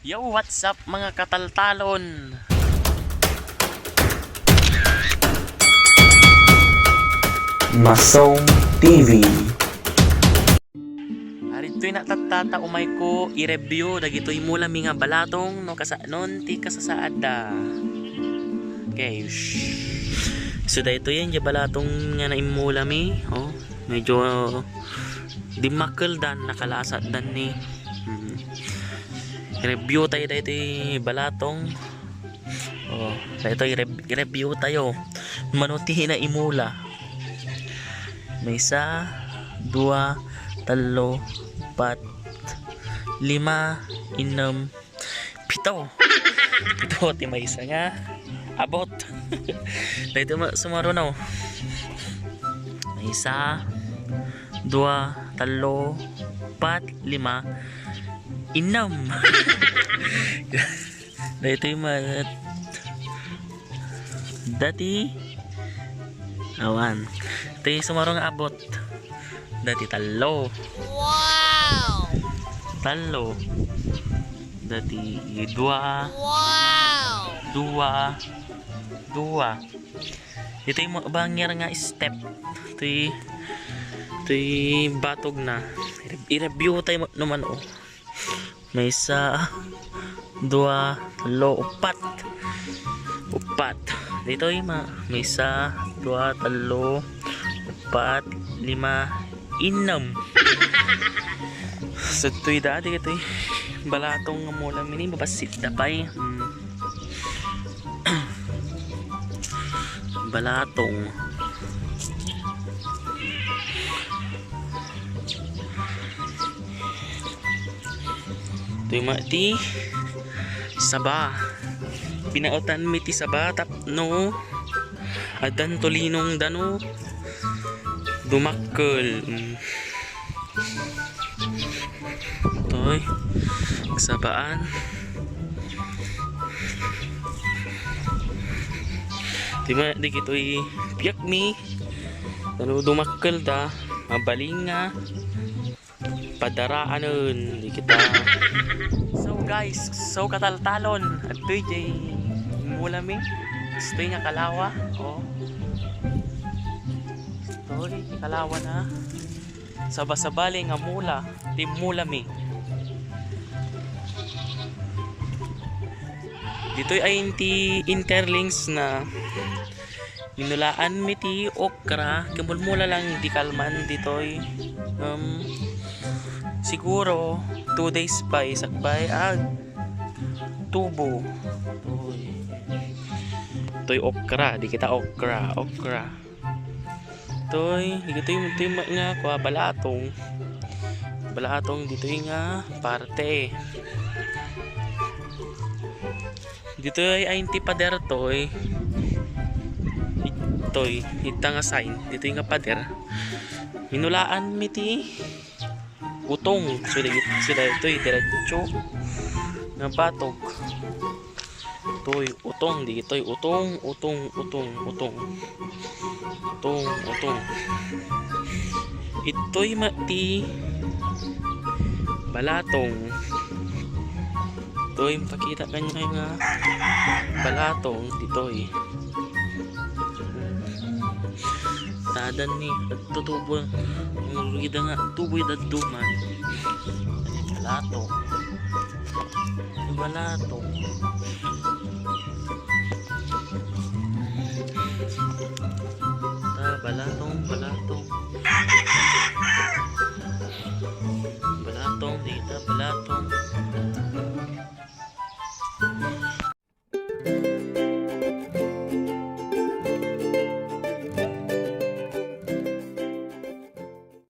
Yo, what's up mga kataltalon? Masong TV. Arito'y natatata umay ko i-review dagito'y mula mi nga balatong no kasanon ti kasasaad da. Okay, so dahito yan yung balatong nga na imula mi. Oh, medyo dimakal dan nakalasat dan ni. Review tayo dahito yung balatong. Oh, dahito i-review tayo. Manuti na imula. May isa, dua, talo, pat, lima, inom, pito. Ito, ti may isa nga. Abot. Dito sumaro na. May isa, dua, talo, pat, lima, inom. Dito yung dati awan. Ito yung sumarong abot. Dati talo. Wow! Talo. Dati dua. Wow! Dua. Dua. Ito yung bangyer nga step. Ito yung batog na. I-review tayo naman oh. May isa, dua, talo, upat. Upat. Dito yung may isa, dua, talo, upat, lima, inom. So ito'y dati ito'y balatong mula mini mabasit na pa'y balatong ito'y mati saba pinautan mi ti saba tapno adan tolinong dano dumakkel toy sabaan di kito'y piyak mi dano dumakkel da mabalinga padaraanon di kita. So guys, so kataltalon at to'y jay mula mi gusto'y nga kalawa oh. To'y kalawa na sabasabali nga mula tim mula mi dito'y ay inti interlinks na minulaan mi ti okra kimulmula lang di kalman dito'y siguro 2 days pa isakbay ag tubo to'y okra di kita okra to'y di kita yung nga kwa balatong dito'y nga parte dito'y ay inti pader to'y ita nga sign dito'y nga pader minulaan mi ti utong sila ito'y diretso nga batog to'y utong di ito'y utong ito'y mati balatong to'y pakita kanyo nga balatong dito'y tadan ni tutubo ngurida nga tuboy dadduman balatong balatong dito balatong